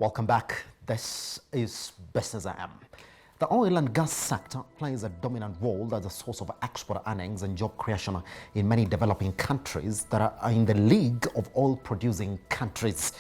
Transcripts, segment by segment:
Welcome back. This is Business AM. The oil and gas sector plays a dominant role as a source of export earnings and job creation in many developing countries that are in the league of oil-producing countries.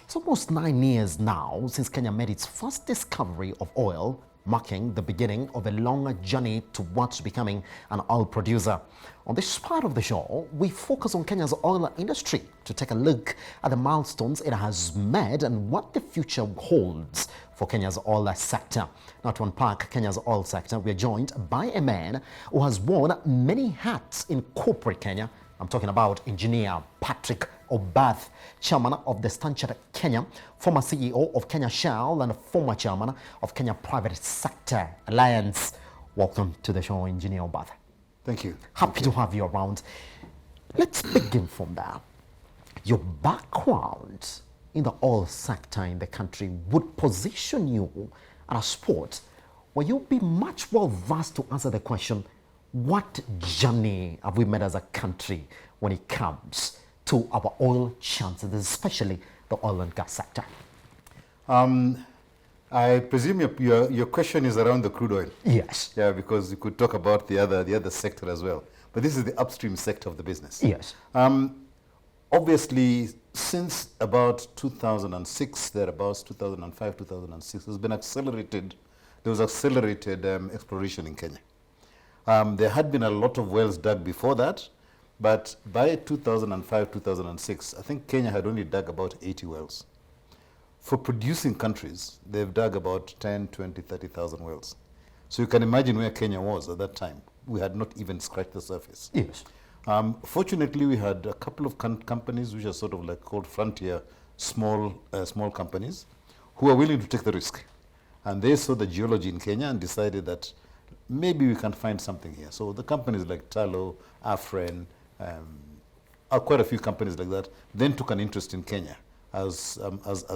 It's almost 9 years now since Kenya made its first discovery of oil, marking the beginning of a longer journey towards becoming an oil producer. On this part of the show, we focus on Kenya's oil industry to take a look at the milestones it has made and what the future holds for Kenya's oil sector. Now, to unpack Kenya's oil sector, we are joined by a man who has worn many hats in corporate Kenya. I'm talking about Engineer Patrick Obath, chairman of the Standard Kenya, former CEO of Kenya Shell, and former chairman of Kenya Private Sector Alliance. Welcome to the show, Engineer Obath. Thank you. Happy to have you around. Let's begin from there. Your background in the oil sector in the country would position you at a spot where you'll be much well versed to answer the question, what journey have we made as a country when it comes to our oil chances, especially the oil and gas sector? I presume your question is around the crude oil. Yes. Yeah, because you could talk about the other sector as well. But this is the upstream sector of the business. Yes. Obviously, since about 2006, thereabouts, 2005, 2006, there's been accelerated exploration in Kenya. There had been a lot of wells dug before that, but by 2005, 2006, I think Kenya had only dug about 80 wells. For producing countries, they've dug about 10, 20, 30,000 wells. So you can imagine where Kenya was at that time. We had not even scratched the surface. Yes. Fortunately, we had a couple of companies which are sort of like called frontier small companies who are willing to take the risk. And they saw the geology in Kenya and decided that maybe we can find something here. So the companies like Talo, Afren, quite a few companies like that, then took an interest in Kenya as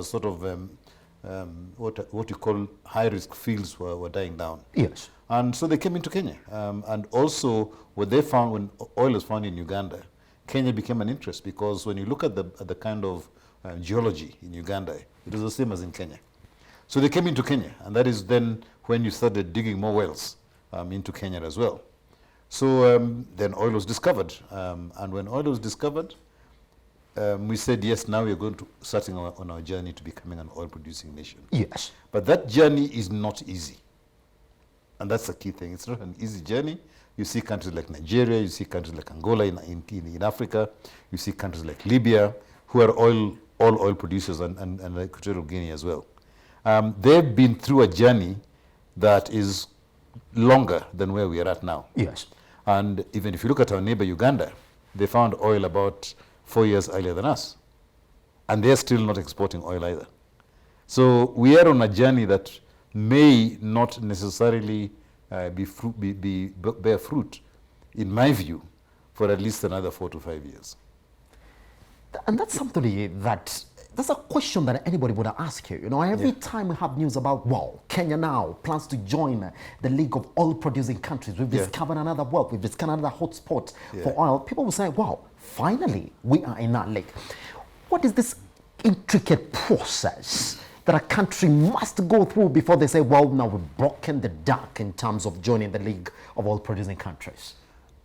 sort of what you call high-risk fields were dying down. Yes. And so they came into Kenya. And also, what they found when oil was found in Uganda, Kenya became an interest because when you look at the kind of geology in Uganda, it was the same as in Kenya. So they came into Kenya, and that is then when you started digging more wells into Kenya as well. So then oil was discovered. And when oil was discovered, we said, yes, now we're going to starting on our journey to becoming an oil-producing nation. Yes. But that journey is not easy. And that's the key thing. It's not an easy journey. You see countries like Nigeria, you see countries like Angola in Africa, you see countries like Libya, who are all oil producers, and Equatorial Guinea as well. They've been through a journey that is longer than where we are at now. Yes. And even if you look at our neighbor Uganda, they found oil about 4 years earlier than us. And they're still not exporting oil either. So we are on a journey that may not necessarily bear fruit, in my view, for at least another 4 to 5 years. And that's something that's a question that anybody would ask you. You know, every time we have news about, well, Kenya now plans to join the League of Oil-Producing Countries. We've discovered another well, we've discovered another hotspot for oil. People will say, wow, finally, we are in that league. What is this intricate process that a country must go through before they say, well, now we've broken the duck in terms of joining the League of Oil-Producing Countries?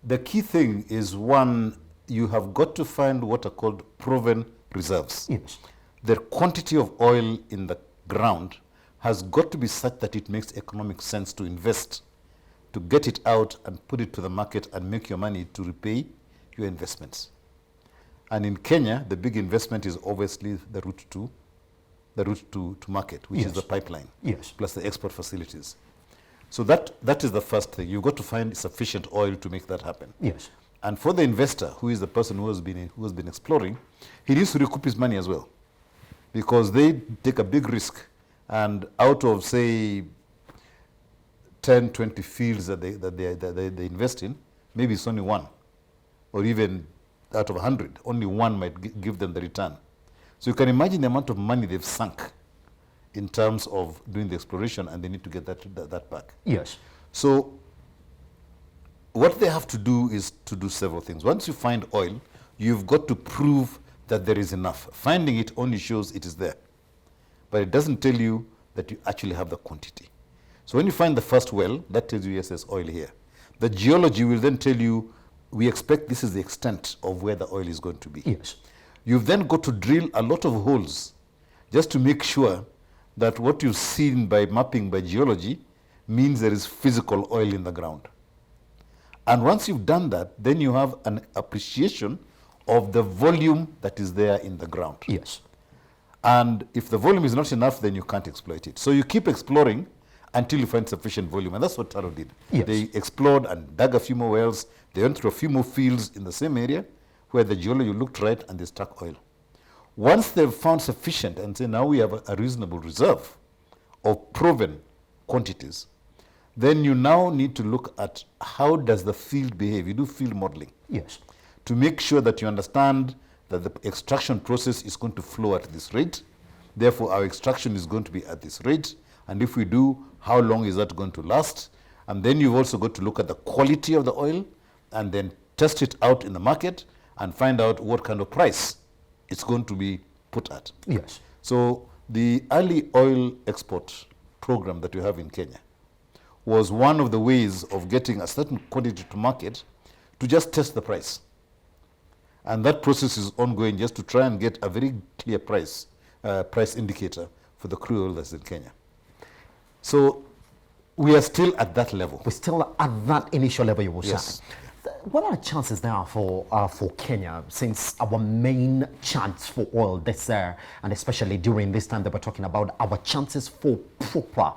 The key thing is, one, you have got to find what are called proven reserves. Yes. The quantity of oil in the ground has got to be such that it makes economic sense to invest, to get it out and put it to the market and make your money to repay your investments. And in Kenya, the big investment is obviously the route to market, which is the pipeline, plus the export facilities. So that is the first thing. You've got to find sufficient oil to make that happen. Yes. And for the investor, who is the person who has been exploring, he needs to recoup his money as well, because they take a big risk. And out of, say, 10, 20 fields that they invest in, maybe it's only one, or even out of 100, only one might give them the return. So you can imagine the amount of money they've sunk in terms of doing the exploration, and they need to get that back. Yes. So what they have to do is to do several things. Once you find oil, you've got to prove that there is enough. Finding it only shows it is there. but it doesn't tell you that you actually have the quantity. So when you find the first well, that tells you, yes, there's oil here. The geology will then tell you, we expect this is the extent of where the oil is going to be. Yes. You've then got to drill a lot of holes just to make sure that what you've seen by mapping by geology means there is physical oil in the ground. And once you've done that, then you have an appreciation of the volume that is there in the ground. Yes. And if the volume is not enough, then you can't exploit it. So you keep exploring until you find sufficient volume. And that's what Taro did. Yes. They explored and dug a few more wells. They went through a few more fields in the same area where the geology looked right, and they struck oil. Once they've found sufficient and say, now we have a reasonable reserve of proven quantities, then you now need to look at how does the field behave. You do field modeling. Yes. To make sure that you understand that the extraction process is going to flow at this rate. Therefore, our extraction is going to be at this rate. And if we do, how long is that going to last? And then you've also got to look at the quality of the oil and then test it out in the market and find out what kind of price it's going to be put at. Yes. So the early oil export program that we have in Kenya was one of the ways of getting a certain quantity to market to just test the price. And that process is ongoing just to try and get a very clear price indicator for the crude oil that's in Kenya. So we are still at that level. We're still at that initial level, you will Yes. say. What are the chances there for Kenya, since our main chance for oil this year, and especially during this time that we're talking about our chances for proper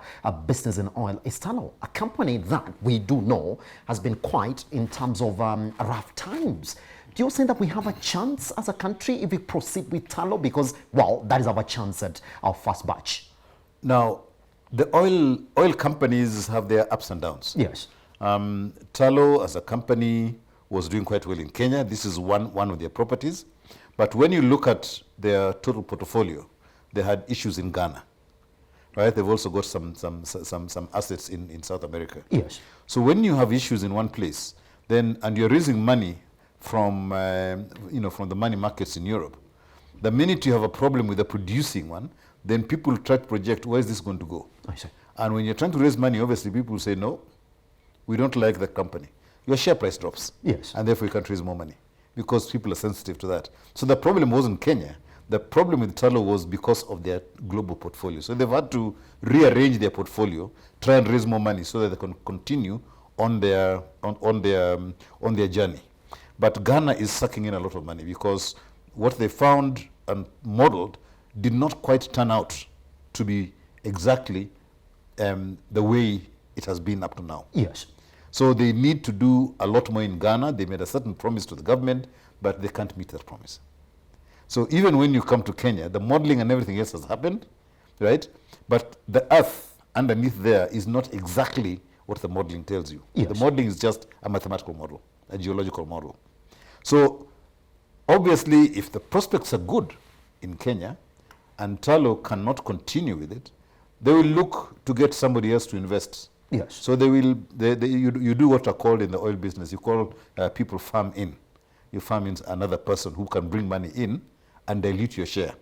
business in oil, is Tullow, a company that we do know has been quite in terms of rough times. Do you think that we have a chance as a country if we proceed with Tullow? Because, well, that is our chance at our first batch. Now, the oil companies have their ups and downs. Yes. Tullow as a company was doing quite well in Kenya. This is one of their properties. But when you look at their total portfolio, they had issues in Ghana. Right? They've also got some assets in South America. Yes. So when you have issues in one place, then and you're raising money from from the money markets in Europe, the minute you have a problem with the producing one, then people try to project, where is this going to go? I see. And when you're trying to raise money, obviously people say, no, we don't like the company. Your share price drops. Yes. And therefore you can't raise more money because people are sensitive to that. So the problem wasn't Kenya. The problem with Tullow was because of their global portfolio. So they've had to rearrange their portfolio, try and raise more money so that they can continue on their journey. But Ghana is sucking in a lot of money because what they found and modeled did not quite turn out to be exactly the way it has been up to now. Yes. So they need to do a lot more in Ghana. They made a certain promise to the government, but they can't meet that promise. So even when you come to Kenya, the modeling and everything else has happened, right? But the earth underneath there is not exactly what the modeling tells you. Yes. The modeling is just a mathematical model, a geological model. So obviously, if the prospects are good in Kenya and Tullow cannot continue with it, they will look to get somebody else to invest. Yes. So you do what are called in the oil business, you call people farm in. You farm in another person who can bring money in and dilute your share.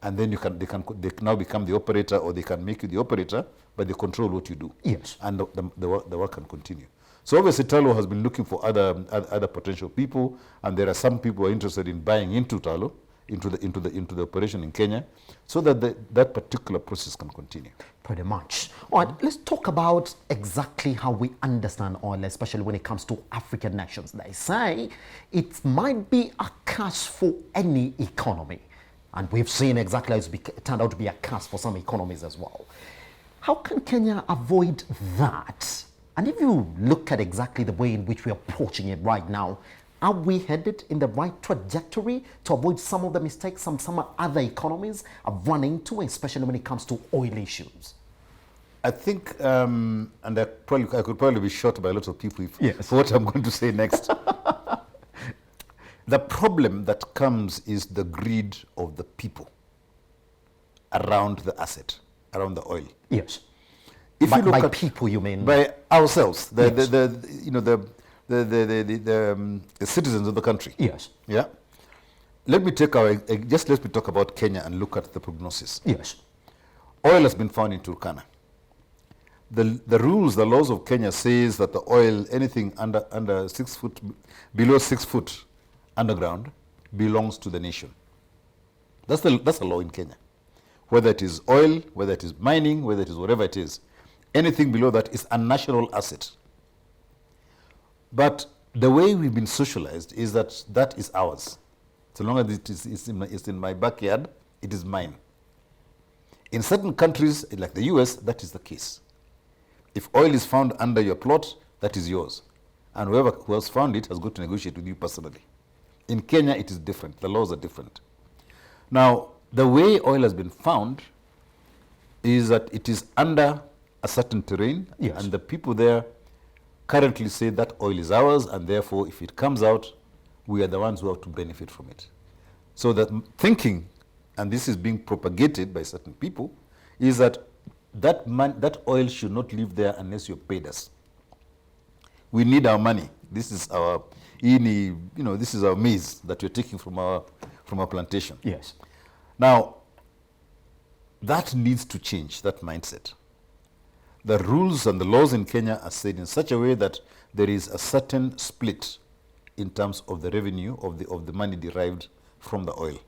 And then they now become the operator, or they can make you the operator, but they control what you do. Yes. And the work can continue. So obviously Tullow has been looking for other potential people, and there are some people who are interested in buying into Tullow, into the operation in Kenya, so that that particular process can continue. Pretty much. All right, let's talk about exactly how we understand oil, especially when it comes to African nations. They say it might be a curse for any economy. And we've seen exactly how it turned out to be a curse for some economies as well. How can Kenya avoid that? And if you look at exactly the way in which we're approaching it right now, are we headed in the right trajectory to avoid some of the mistakes some other economies have run into, especially when it comes to oil issues? I think, and I could probably be shot by a lot of people for what I'm going to say next. The problem that comes is the greed of the people around the asset, around the oil. Yes. If you look by at people, you mean? By ourselves, Yes. the citizens of the country. Yes. Yeah. Let me talk about Kenya and look at the prognosis. Yes. Oil has been found in Turkana. The laws of Kenya says that the oil, anything under 6 foot, below 6 foot underground, belongs to the nation. That's the law in Kenya. Whether it is oil, whether it is mining, whether it is whatever it is, anything below that is a national asset. But the way we've been socialized is that that is ours. So long as it's in my backyard, it is mine. In certain countries, like the US, that is the case. If oil is found under your plot, that is yours. And whoever who has found it has got to negotiate with you personally. In Kenya, it is different. The laws are different. Now, the way oil has been found is that it is under a certain terrain, Yes. and the people there currently say that oil is ours, and therefore, if it comes out, we are the ones who have to benefit from it. So that thinking, and this is being propagated by certain people, is that that oil should not live there unless you paid us. We need our money. This is our, this is our maize that we're taking from our plantation. Yes. Now, that needs to change, that mindset. The rules and the laws in Kenya are said in such a way that there is a certain split in terms of the revenue of the money derived from the oil.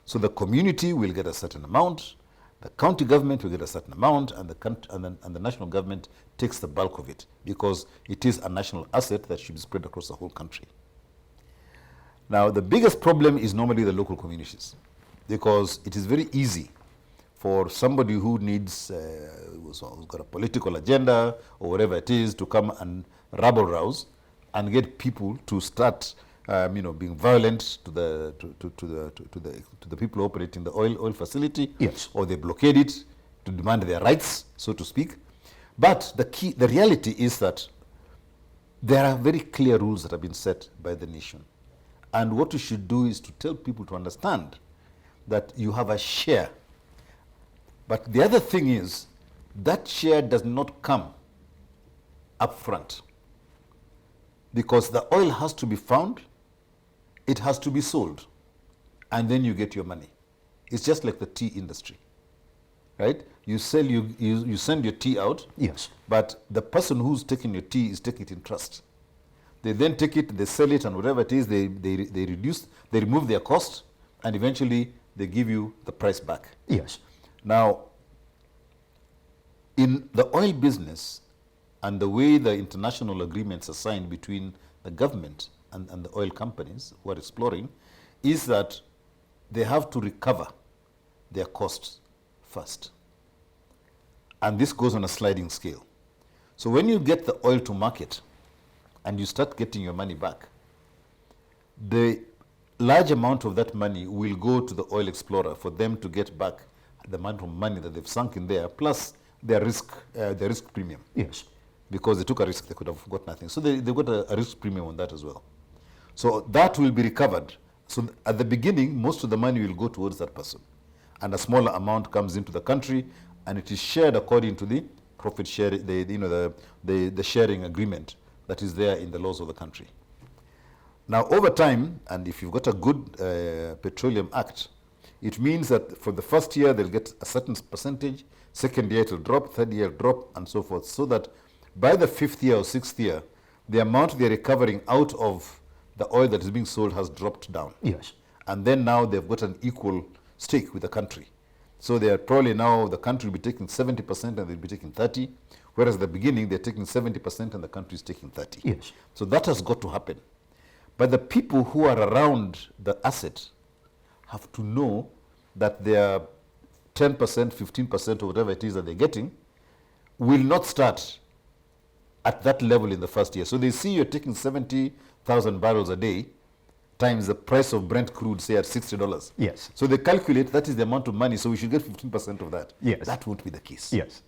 So the community will get a certain amount, the county government will get a certain amount, and the national government takes the bulk of it, because it is a national asset that should be spread across the whole country. Now, the biggest problem is normally the local communities, because it is very easy for somebody who needs, who's got a political agenda or whatever it is, to come and rabble-rouse and get people to start, being violent to the people operating the oil facility. Yes. Or they blockade it to demand their rights, so to speak. But the reality is that there are very clear rules that have been set by the nation. And what you should do is to tell people to understand that you have a share. But the other thing is, that share does not come up front. Because the oil has to be found, it has to be sold, and then you get your money. It's just like the tea industry, right? You sell, you send your tea out, Yes. but the person who's taking your tea is taking it in trust. They then take it, they sell it, and whatever it is, they remove their cost, and eventually they give you the price back. Yes. Now, in the oil business, and the way the international agreements are signed between the government and the oil companies who are exploring, is that they have to recover their costs first. And this goes on a sliding scale. So when you get the oil to market and you start getting your money back, the large amount of that money will go to the oil explorer for them to get back the amount of money that they've sunk in there, plus their risk premium. Yes. Because they took a risk, they could have got nothing. So they got a risk premium on that as well. So that will be recovered. So at the beginning, most of the money will go towards that person. And a smaller amount comes into the country, and it is shared according to the profit share, the sharing agreement that is there in the laws of the country. Now, over time, and if you've got a good petroleum act, it means that for the first year, they'll get a certain percentage, second year it will drop, third year drop, and so forth, so that by the fifth year or sixth year, the amount they're recovering out of the oil that is being sold has dropped down. Yes. And then now they've got an equal stake with the country. So they are probably now, the country will be taking 70% and they'll be taking 30, whereas at the beginning they're taking 70% and the country is taking 30. Yes. So that has got to happen. But the people who are around the asset have to know that their 10%, 15% or whatever it is that they're getting will not start at that level in the first year. So they see you're taking 70,000 barrels a day times the price of Brent crude, say at $60. Yes. So they calculate that is the amount of money, so we should get 15% of that. Yes. That won't be the case. Yes.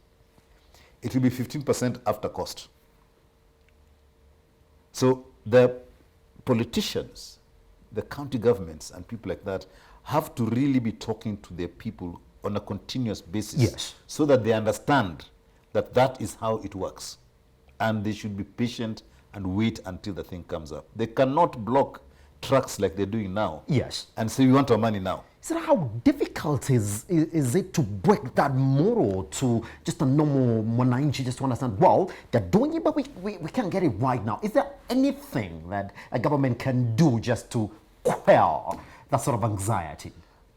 It will be 15% after cost. So the politicians, the county governments and people like that have to really be talking to their people on a continuous basis. Yes. So that they understand that that is how it works. And they should be patient and wait until the thing comes up. They cannot block trucks like they're doing now Yes. and say, we want our money now. So how difficult is it to break that model to just a normal Mwananchi just to understand, well, they're doing it, but we can't get it right now. Is there anything that a government can do just to quell that sort of anxiety?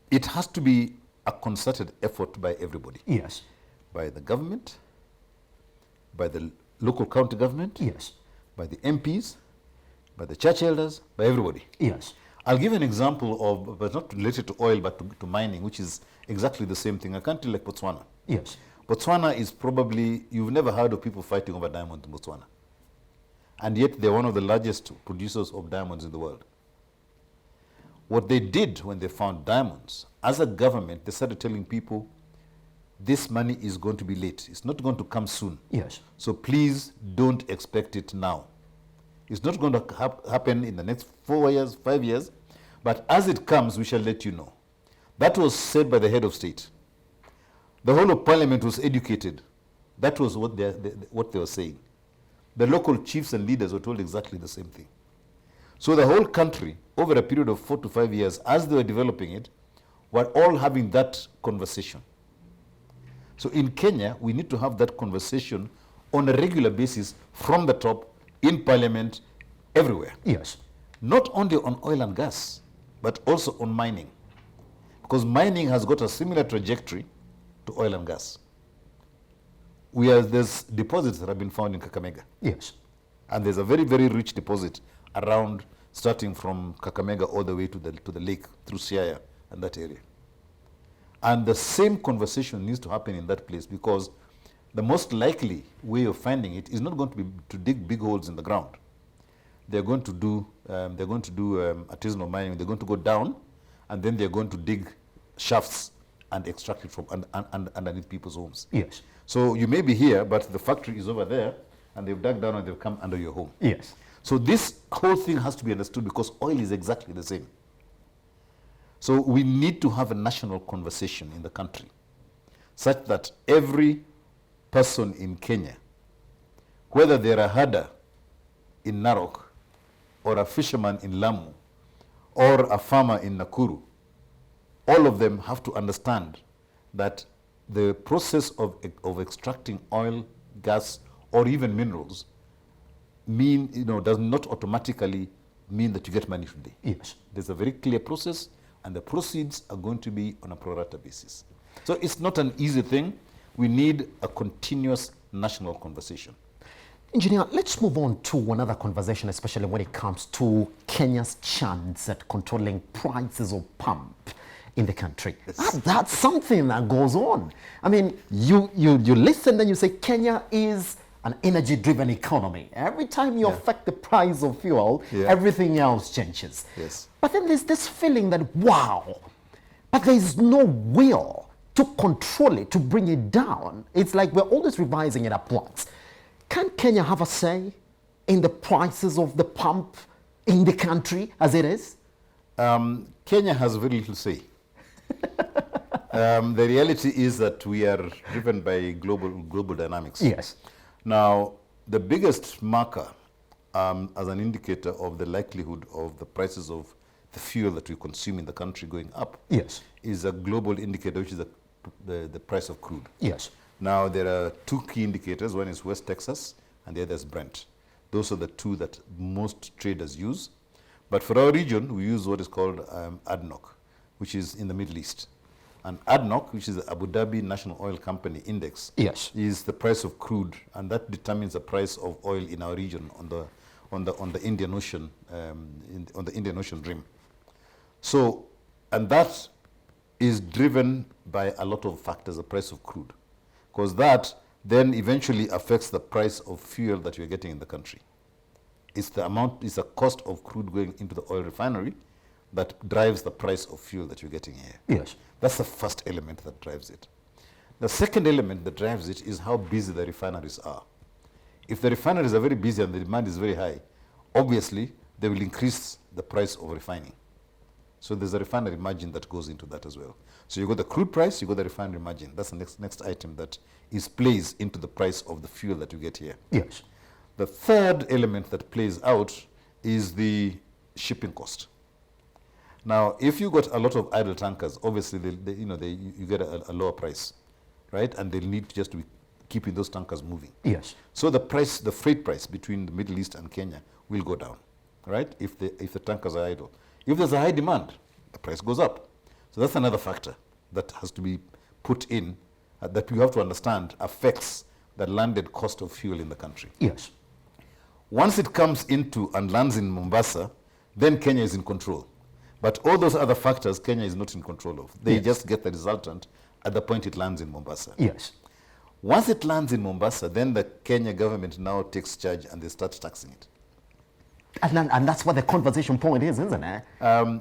It has to be a concerted effort by everybody. Yes. By the government, by the local county government, Yes. by the MPs, by the church elders, by everybody. Yes. I'll give you an example of, but not related to oil, but to mining, which is exactly the same thing. A country like Botswana. Yes. Botswana is probably, you've never heard of people fighting over diamonds in Botswana. And yet they're one of the largest producers of diamonds in the world. What they did when they found diamonds, as a government, they started telling people, this money is going to be late. It's not going to come soon. Yes. So please don't expect it now. It's not going to happen in the next 4 years, 5 years, but as it comes, we shall let you know. That was said by the head of state. The whole of parliament was educated. That was what they were saying. The local chiefs and leaders were told exactly the same thing. So the whole country, over a period of 4 to 5 years, as they were developing it, were all having that conversation. So in Kenya, we need to have that conversation on a regular basis from the top, in parliament, everywhere. Yes. Not only on oil and gas, but also on mining. Because mining has got a similar trajectory to oil and gas. There's deposits that have been found in Kakamega. Yes. And there's a very, very rich deposit around, starting from Kakamega all the way to the lake through Siaya and that area. And the same conversation needs to happen in that place, because the most likely way of finding it is not going to be to dig big holes in the ground. They're going to do artisanal mining. They're going to go down, and then they're going to dig shafts and extract it from underneath people's homes. Yes. So you may be here, but the factory is over there, and they've dug down and they've come under your home. Yes. So this whole thing has to be understood, because oil is exactly the same. So we need to have a national conversation in the country, such that every person in Kenya, whether they're a herder in Narok, or a fisherman in Lamu, or a farmer in Nakuru, all of them have to understand that the process of extracting oil, gas, or even minerals does not automatically mean that you get money today. Yes. There's a very clear process, and the proceeds are going to be on a pro rata basis. So it's not an easy thing. We need a continuous national conversation. Engineer, let's move on to another conversation, especially when it comes to Kenya's chance at controlling prices of pump in the country. Yes. That's something that goes on. I mean, you listen and you say Kenya is an energy-driven economy. Every time you affect the price of fuel, everything else changes. Yes. But then there's this feeling that, wow, but there is no will to control it, to bring it down. It's like we're always revising it at once. Can Kenya have a say in the prices of the pump in the country as it is? Kenya has very little say. The reality is that we are driven by global dynamics. Yes. Now, the biggest marker as an indicator of the likelihood of the prices of the fuel that we consume in the country going up, Yes. is a global indicator, which is the price of crude. Yes. Now, there are two key indicators. One is West Texas, and the other is Brent. Those are the two that most traders use. But for our region, we use what is called ADNOC, which is in the Middle East. And ADNOC, which is the Abu Dhabi National Oil Company Index, Yes. is the price of crude, and that determines the price of oil in our region on the Indian Ocean, on the Indian Ocean rim. So, and that is driven by a lot of factors, the price of crude, because that then eventually affects the price of fuel that you're getting in the country. It's the cost of crude going into the oil refinery that drives the price of fuel that you're getting here. Yes. That's the first element that drives it. The second element that drives it is how busy the refineries are. If the refineries are very busy and the demand is very high, obviously they will increase the price of refining. So there's a refinery margin that goes into that as well. So you got the crude price, you got the refinery margin. That's the next item that plays into the price of the fuel that you get here. Yes. The third element that plays out is the shipping cost. Now, if you got a lot of idle tankers, obviously, you get a lower price, right? And they'll need just to be keeping those tankers moving. Yes. So the freight price between the Middle East and Kenya will go down, right? If the tankers are idle. If there's a high demand, the price goes up. So that's another factor that has to be put in, that you have to understand affects the landed cost of fuel in the country. Yes. Once it comes into and lands in Mombasa, then Kenya is in control. But all those other factors, Kenya is not in control of. They just get the resultant at the point it lands in Mombasa. Yes. Once it lands in Mombasa, then the Kenya government now takes charge and they start taxing it. And that's what the conversation point is, isn't it?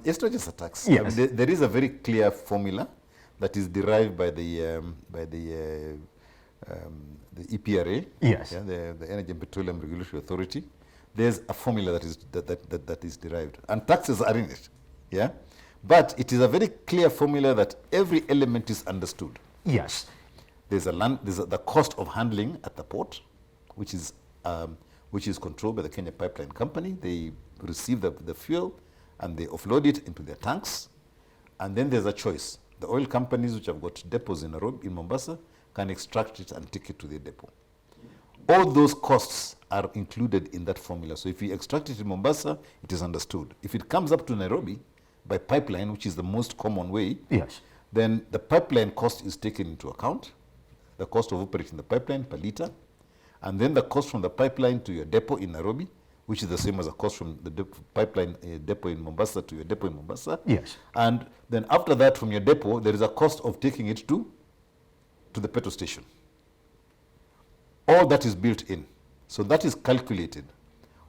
It's not just a tax. Yes. There is a very clear formula that is derived by the EPRA, Yes. the Energy and Petroleum Regulatory Authority. There's a formula that is derived, and taxes are in it. Yeah, but it is a very clear formula that every element is understood. Yes. There's the cost of handling at the port, which is controlled by the Kenya Pipeline Company. They receive the fuel and they offload it into their tanks. And then there's a choice. The oil companies which have got depots in Mombasa can extract it and take it to their depot. All those costs are included in that formula. So if you extract it in Mombasa, it is understood. If it comes up to Nairobi by pipeline, which is the most common way, Yes. then the pipeline cost is taken into account, the cost of operating the pipeline per liter, and then the cost from the pipeline to your depot in Nairobi, which is the same as the cost from the pipeline depot in Mombasa to your depot in Mombasa. Yes. And then after that, from your depot, there is a cost of taking it to the petrol station. All that is built in. So that is calculated.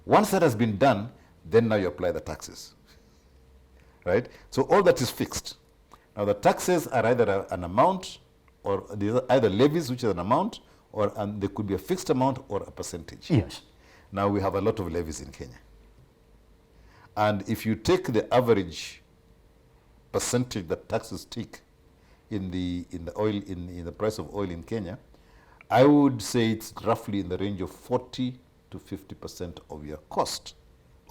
Once that has been done, then now you apply the taxes. Right? So all that is fixed. Now the taxes are either an amount, or either levies, which is an amount, and there could be a fixed amount or a percentage. Yes. Now we have a lot of levies in Kenya. And if you take the average percentage that taxes take in the price of oil in Kenya, I would say it's roughly in the range of 40 to 50% of your cost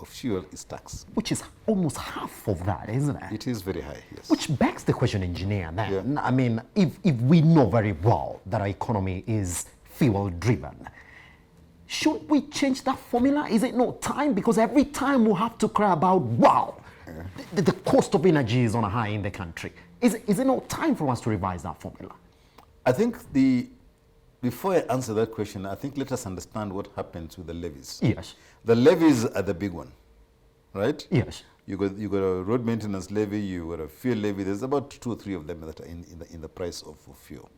of fuel is tax. Which is almost half of that, isn't it? It is very high, yes. Which begs the question, engineer, then. Yeah. I mean, if we know very well that our economy is fuel-driven, should we change that formula? Is it not time? Because every time we have to cry about, wow, the cost of energy is on a high in the country. Is it not time for us to revise that formula? I think before I answer that question, I think let us understand what happens with the levies. Yes. The levies are the big one, right? Yes. You got a road maintenance levy, you got a fuel levy. There's about 2 or 3 of them that are in the price of fuel.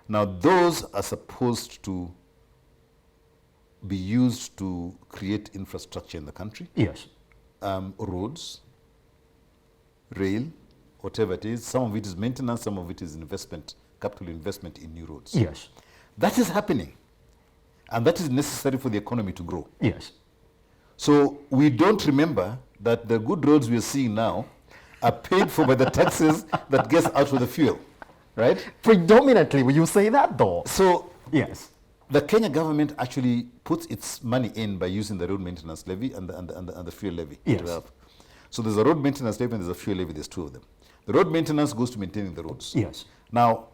Now those are supposed to be used to create infrastructure in the country. Yes. Roads, rail, whatever it is. Some of it is maintenance, some of it is investment, capital investment in new roads. Yes. That is happening. And that is necessary for the economy to grow. Yes. So we don't remember that the good roads we are seeing now are paid for by the taxes that gets out of the fuel, right? Predominantly, will you say that though? So Yes. the Kenya government actually puts its money in by using the road maintenance levy and the fuel levy. Yes. So there's a road maintenance levy and there's a fuel levy. There's 2 of them. The road maintenance goes to maintaining the roads. Yes. Now,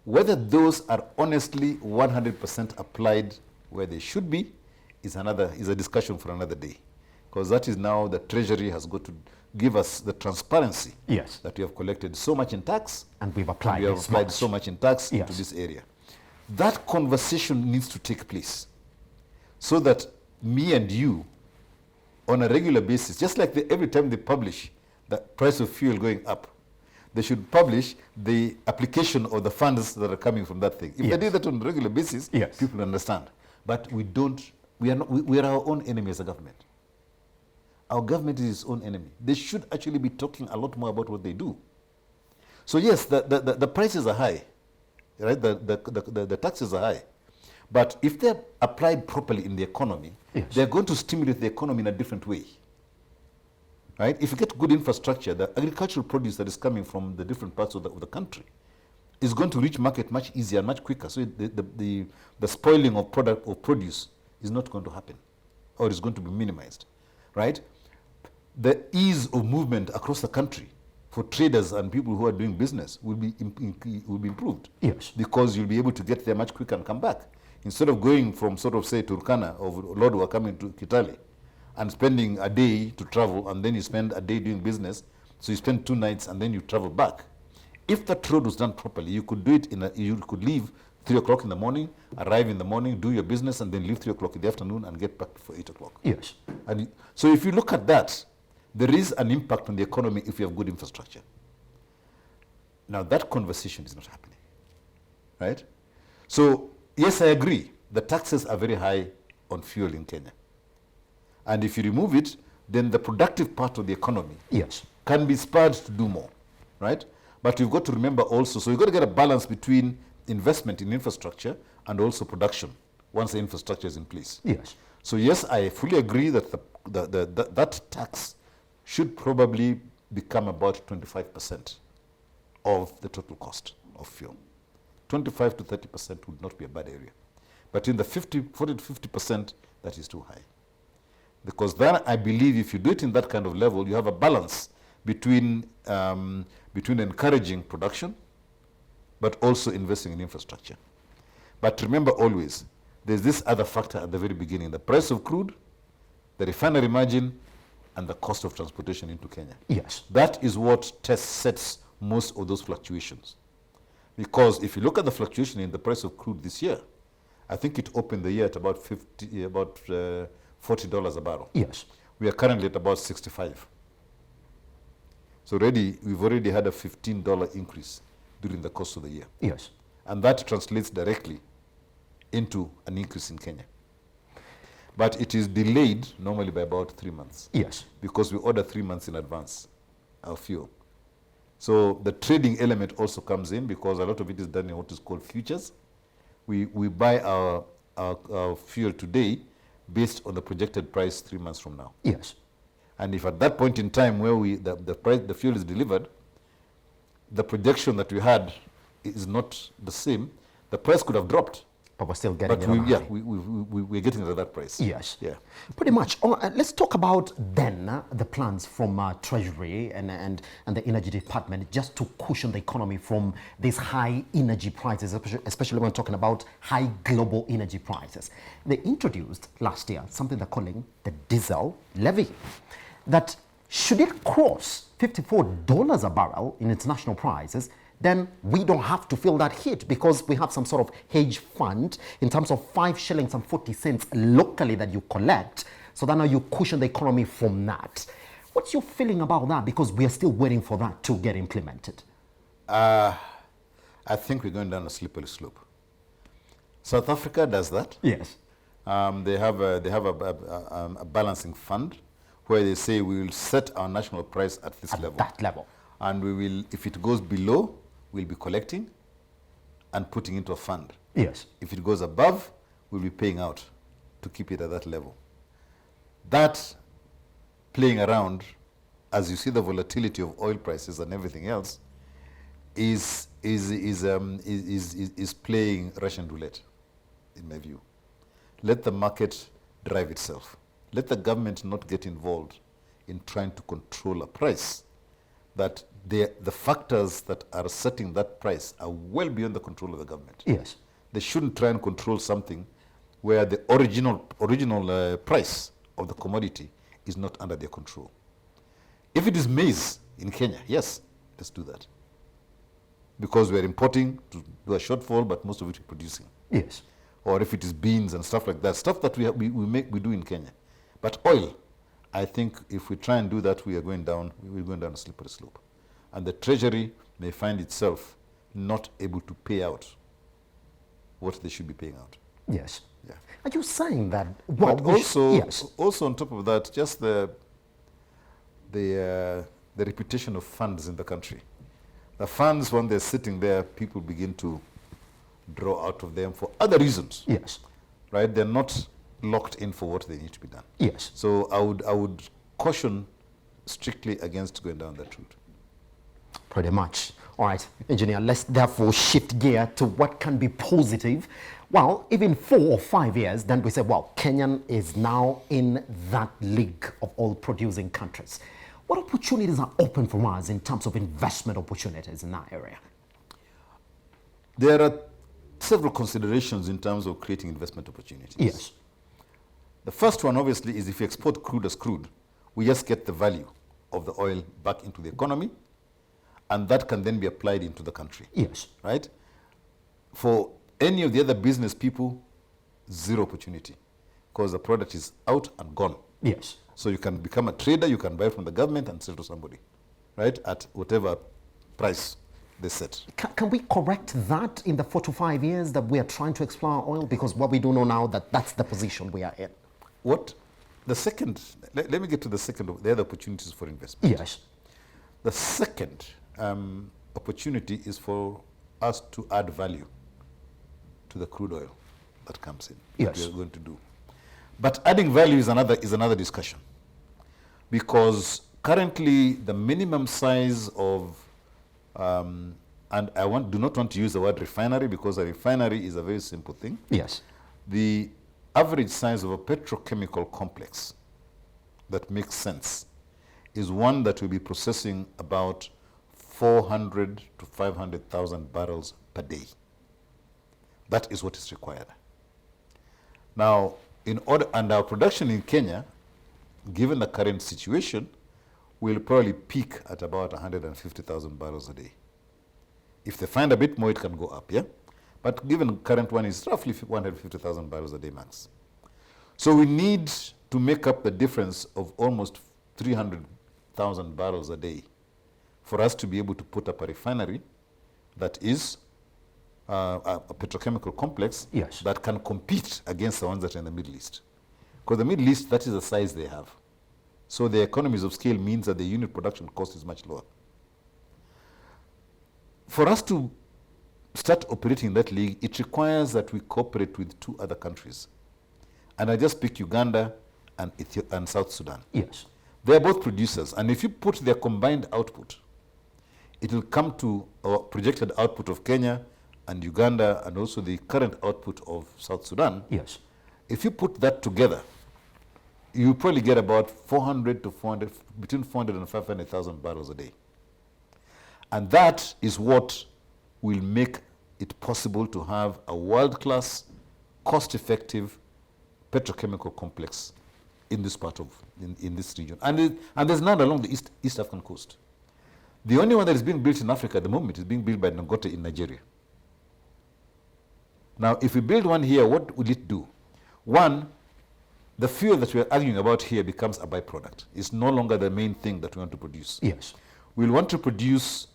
whether those are honestly 100% applied where they should be is a discussion for another day. Because that is now the Treasury has got to give us the transparency. Yes. That we have collected so much in tax. And we've applied, and we have applied so much in tax Yes. into this area. That conversation needs to take place so that me and you on a regular basis, just like every time they publish the price of fuel going up, they should publish the application of the funds that are coming from that thing. If Yes. they do that on a regular basis, Yes. people understand. But we are our own enemy as a government. Our government is its own enemy. They should actually be talking a lot more about what they do. So yes, the prices are high, right? The taxes are high. But if they're applied properly in the economy, Yes. they're going to stimulate the economy in a different way. Right? If you get good infrastructure, the agricultural produce that is coming from the different parts of the country is going to reach market much easier and much quicker. So the spoiling of produce is not going to happen, or is going to be minimized. Right? the ease of movement across the country for traders and people who are doing business will be improved. Yes. Because you'll be able to get there much quicker and come back. Instead of going from sort of, say, Turkana or Lodwar coming to Kitale and spending a day to travel, and then you spend a day doing business, so you spend 2 nights and then you travel back. If that road was done properly, you could do it you could leave 3 o'clock in the morning, arrive in the morning, do your business, and then leave 3 o'clock in the afternoon and get back for 8 o'clock. Yes. And so if you look at that, there is an impact on the economy if you have good infrastructure. Now that conversation is not happening, right? So yes, I agree, the taxes are very high on fuel in Kenya. And if you remove it, then the productive part of the economy yes. can be spurred to do more, right? But you've got to remember also, so you've got to get a balance between investment in infrastructure and also production once the infrastructure is in place. Yes. So yes, I fully agree that that tax should probably become about 25% of the total cost of fuel. 25 to 30% would not be a bad area. But in the 40 to 50%, that is too high. Because then I believe if you do it in that kind of level, you have a balance between encouraging production, but also investing in infrastructure. But remember always, there's this other factor at the very beginning, the price of crude, the refinery margin, and the cost of transportation into Kenya. Yes. That is what sets most of those fluctuations. Because if you look at the fluctuation in the price of crude this year, I think it opened the year at about $40 a barrel. Yes. We are currently at about 65. So we've already had a $15 increase during the course of the year. Yes. And that translates directly into an increase in Kenya. But it is delayed normally by about 3 months. Yes. Because we order 3 months in advance our fuel. So the trading element also comes in because a lot of it is done in what is called futures. We buy our fuel today based on the projected price 3 months from now. Yes. And if at that point in time where the fuel is delivered, the projection that we had is not the same, the price could have dropped. But we're still getting But it. we're getting it at that price. Yes. Yeah. Pretty much. Let's talk about then the plans from Treasury and the Energy Department just to cushion the economy from these high energy prices, especially when talking about high global energy prices. They introduced last year something they're calling the diesel levy. That should it cross $54 a barrel in international prices, then we don't have to feel that hit because we have some sort of hedge fund in terms of 5 shillings and 40 cents locally that you collect. So that now you cushion the economy from that. What's your feeling about that? Because we are still waiting for that to get implemented. I think we're going down a slippery slope. South Africa does that. Yes. They have a balancing fund where they say we will set our national price at this level. That level. And we will, if it goes below, we'll be collecting and putting into a fund. Yes. If it goes above, we'll be paying out to keep it at that level. That playing around, as you see the volatility of oil prices and everything else, is playing Russian roulette, in my view. Let the market drive itself. Let the government not get involved in trying to control a price. That the factors that are setting that price are well beyond the control of the government. Yes. They shouldn't try and control something where the original price of the commodity is not under their control. If it is maize in Kenya, yes, let's do that. Because we're importing to do a shortfall, but most of it we're producing. Yes. Or if it is beans and stuff like that, stuff that we do in Kenya. But oil, I think if we try and do that, we're going down a slippery slope. And the Treasury may find itself not able to pay out what they should be paying out. Yes. Yeah. Are you saying that? Well, but also, yes. also on top of that, just the reputation of funds in the country. The funds, when they're sitting there, people begin to draw out of them for other reasons. Yes. Right? They're not locked in for what they need to be done. Yes. So I would caution strictly against going down that route. Pretty much. All right, engineer, let's therefore shift gear to what can be positive. Well, even 4 or 5 years, then we say, well, Kenya is now in that league of oil producing countries. What opportunities are open for us in terms of investment opportunities in that area? There are several considerations in terms of creating investment opportunities. Yes. The first one, obviously, is if you export crude as crude, we just get the value of the oil back into the economy, and that can then be applied into the country. Yes. Right? For any of the other business people, zero opportunity, because the product is out and gone. Yes. So you can become a trader, you can buy from the government and sell to somebody, right, at whatever price they set. Can we correct that in the 4 to 5 years that we are trying to explore oil? Because what we do know now, that's the position we are in. What? The second, let me get to the second, the other opportunities for investment. Yes. The second opportunity is for us to add value to the crude oil that comes in. Yes. That we are going to do. But adding value is another discussion, because currently the minimum size of, and do not want to use the word refinery, because a refinery is a very simple thing. Yes. The average size of a petrochemical complex that makes sense is one that will be processing about 400 to 500,000 barrels per day. That is what is required. Now, and our production in Kenya, given the current situation, will probably peak at about 150,000 barrels a day. If they find a bit more, it can go up, yeah? But given the current one is roughly 150,000 barrels a day max. So we need to make up the difference of almost 300,000 barrels a day for us to be able to put up a refinery that is a petrochemical complex. Yes. That can compete against the ones that are in the Middle East. Because the Middle East, that is the size they have. So the economies of scale means that the unit production cost is much lower. For us to start operating in that league, it requires that we cooperate with 2 other countries. And I just pick Uganda and South Sudan. Yes. They're both producers, and if you put their combined output, it will come to our projected output of Kenya and Uganda, and also the current output of South Sudan. Yes. If you put that together, you probably get about 400 to 400, between 400 and 500,000 barrels a day. And that is what will make it possible to have a world-class, cost-effective petrochemical complex in this part of, in this region. And there's none along the East African coast. The only one that is being built in Africa at the moment is being built by Dangote in Nigeria. Now, if we build one here, what will it do? One, the fuel that we are arguing about here becomes a byproduct. It's no longer the main thing that we want to produce. Yes. We'll want to produce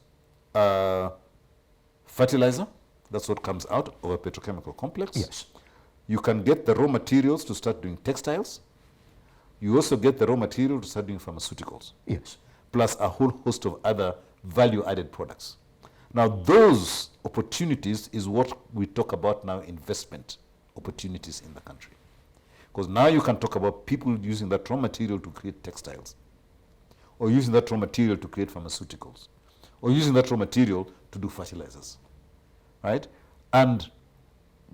fertilizer. That's what comes out of a petrochemical complex. Yes. You can get the raw materials to start doing textiles. You also get the raw material to start doing pharmaceuticals. Yes. Plus a whole host of other value-added products. Now, those opportunities is what we talk about now, investment opportunities in the country. Because now you can talk about people using that raw material to create textiles, or using that raw material to create pharmaceuticals, or using that raw material to do fertilizers, right? And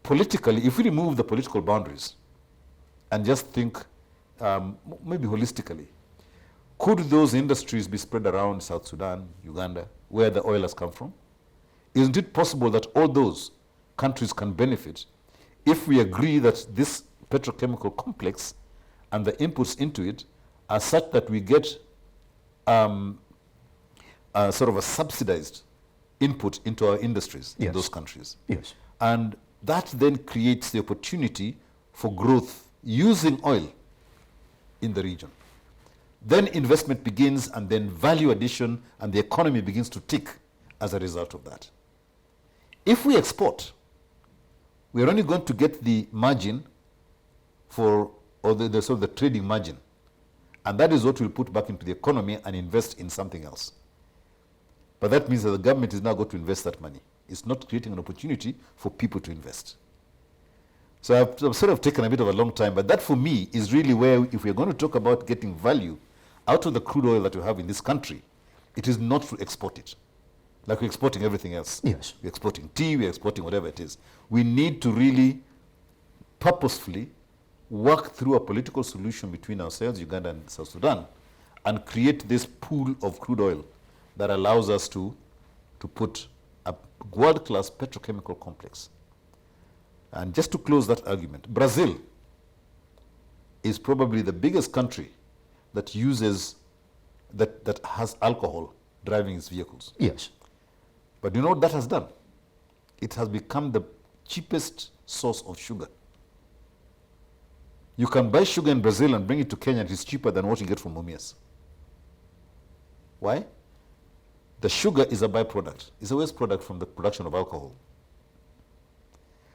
politically, if we remove the political boundaries and just think maybe holistically, could those industries be spread around South Sudan, Uganda, where the oil has come from? Isn't it possible that all those countries can benefit if we agree that this petrochemical complex and the inputs into it are such that we get sort of a subsidized input into our industries in those countries? Yes. And that then creates the opportunity for growth using oil in the region. Then investment begins, and then value addition, and the economy begins to tick as a result of that. If we export, we're only going to get the margin for, or the trading margin. And that is what we'll put back into the economy and invest in something else. But that means that the government is now going to invest that money. It's not creating an opportunity for people to invest. So I've sort of taken a bit of a long time, but that for me is really where, if we're going to talk about getting value out of the crude oil that we have in this country, it is not to export it. Like we're exporting everything else. Yes. We're exporting tea, we're exporting whatever it is. We need to really purposefully work through a political solution between ourselves, Uganda and South Sudan, and create this pool of crude oil that allows us to put a world-class petrochemical complex. And just to close that argument, Brazil is probably the biggest country that that has alcohol driving its vehicles. Yes. But you know what that has done? It has become the cheapest source of sugar. You can buy sugar in Brazil and bring it to Kenya, and it's cheaper than what you get from Mumias. Why? The sugar is a byproduct. It's a waste product from the production of alcohol.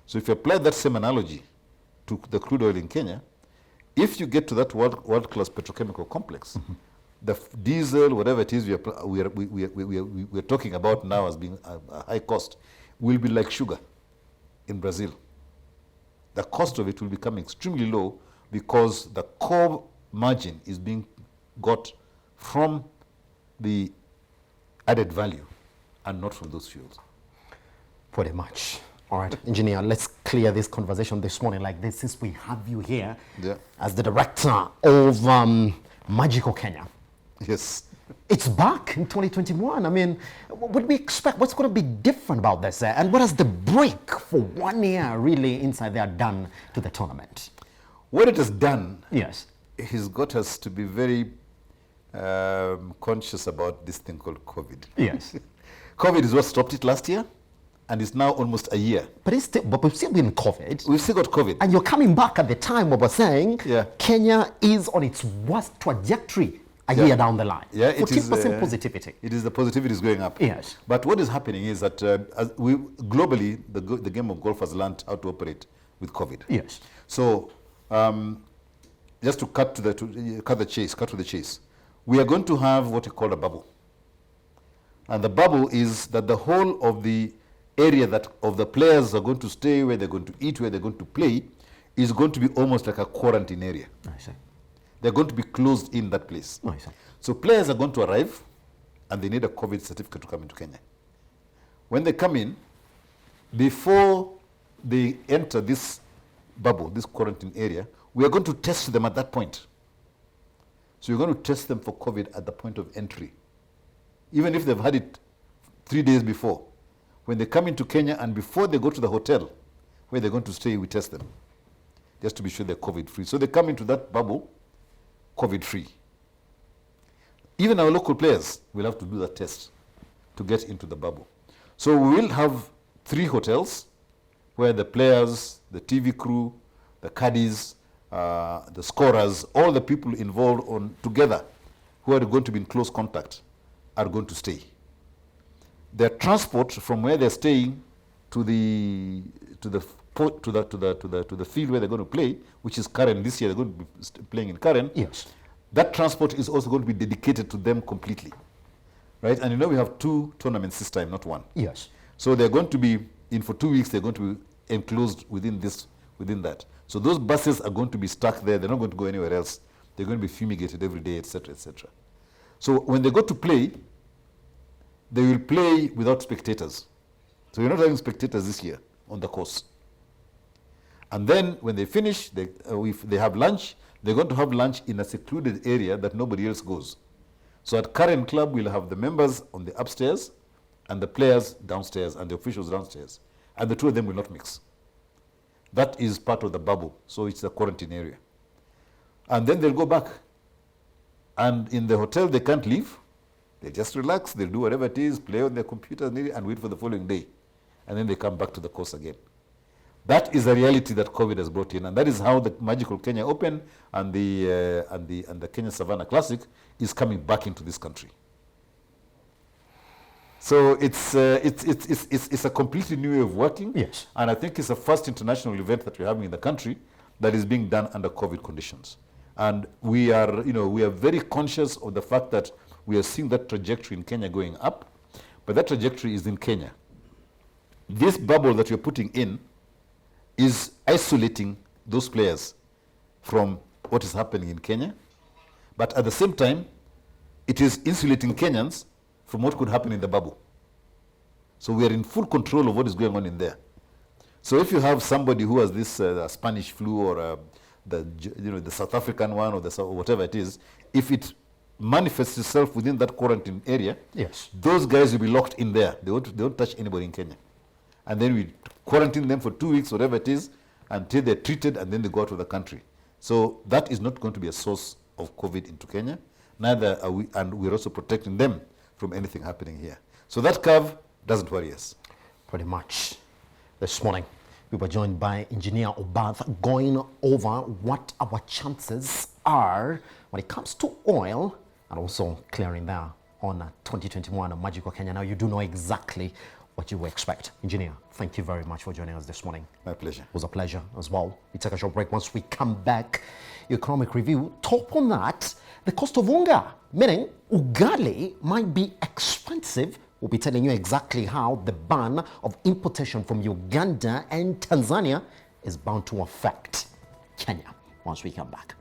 So if you apply that same analogy to the crude oil in Kenya, if you get to that world-class petrochemical complex, the diesel, whatever it is we are talking about now as being a high cost, will be like sugar in Brazil. The cost of it will become extremely low because the core margin is being got from the added value and not from those fuels. Pretty much. All right, engineer, let's clear this conversation this morning like this, since we have you here as the director of Magical Kenya. Yes. It's back in 2021. I mean, what do we expect? What's going to be different about this? And what has the break for 1 year really inside there done to the tournament? What it has done, yes, has got us to be very conscious about this thing called COVID. Yes. COVID is what stopped it last year, and it's now almost a year. But we've still been COVID. We've still got COVID. And you're coming back at the time where we're saying Yeah. Kenya is on its worst trajectory a year down the line. Yeah, it is 14% positivity. It is, the positivity is going up. Yes. But what is happening is that globally, the game of golf has learned how to operate with COVID. Yes. So just to cut to the chase, we are going to have what we call a bubble. And the bubble is that the whole of the area that of the players are going to stay, where they're going to eat, where they're going to play, is going to be almost like a quarantine area. I see. They're going to be closed in that place. I see. So players are going to arrive, and they need a COVID certificate to come into Kenya. When they come in, before they enter this bubble, this quarantine area, we are going to test them at that point. So you're going to test them for COVID at the point of entry. Even if they've had it 3 days before. When they come into Kenya and before they go to the hotel where they're going to stay, we test them, just to be sure they're COVID-free. So they come into that bubble COVID-free. Even our local players will have to do that test to get into the bubble. So we will have 3 hotels where the players, the TV crew, the caddies, the scorers, all the people involved together who are going to be in close contact are going to stay. Their transport from where they're staying to the field where they're going to play, which is Karen. This year they're going to be playing in Karen. Yes. That transport is also going to be dedicated to them completely, right? And you know we have 2 tournaments this time, not 1. Yes. So they're going to be in for 2 weeks. They're going to be enclosed within that. So those buses are going to be stuck there. They're not going to go anywhere else. They're going to be fumigated every day, etc., etc. So when they go to play, they will play without spectators. So you're not having spectators this year on the course. And then when they finish, if they have lunch, they're going to have lunch in a secluded area that nobody else goes. So at Karen Club, we'll have the members on the upstairs and the players downstairs and the officials downstairs. And the 2 of them will not mix. That is part of the bubble. So it's the quarantine area. And then they'll go back. And in the hotel, they can't leave. They just relax, they'll do whatever it is, play on their computers and wait for the following day. And then they come back to the course again. That is a reality that COVID has brought in, and that is how the Magical Kenya Open and the Kenya Savannah Classic is coming back into this country. So it's a completely new way of working. Yes. And I think it's the first international event that we're having in the country that is being done under COVID conditions. And we are very conscious of the fact that we are seeing that trajectory in Kenya going up, but that trajectory is in Kenya. This bubble that you're putting in is isolating those players from what is happening in Kenya, but at the same time, it is insulating Kenyans from what could happen in the bubble. So we are in full control of what is going on in there. So if you have somebody who has this Spanish flu or the South African one or whatever it is, if it manifests itself within that quarantine area, Yes. those guys will be locked in there. They won't touch anybody in Kenya. And then we quarantine them for 2 weeks, whatever it is, until they're treated, and then they go out of the country. So that is not going to be a source of COVID into Kenya. Neither are we, and we're also protecting them from anything happening here. So that curve doesn't worry us. Pretty much. This morning, we were joined by Engineer Obath going over what our chances are when it comes to oil and also clearing there on 2021 Magical Kenya. Now, you do know exactly what you will expect. Engineer, thank you very much for joining us this morning. My pleasure. It was a pleasure as well. We take a short break. Once we come back, economic review. Top on that, the cost of unga, meaning ugali might be expensive. We'll be telling you exactly how the ban of importation from Uganda and Tanzania is bound to affect Kenya once we come back.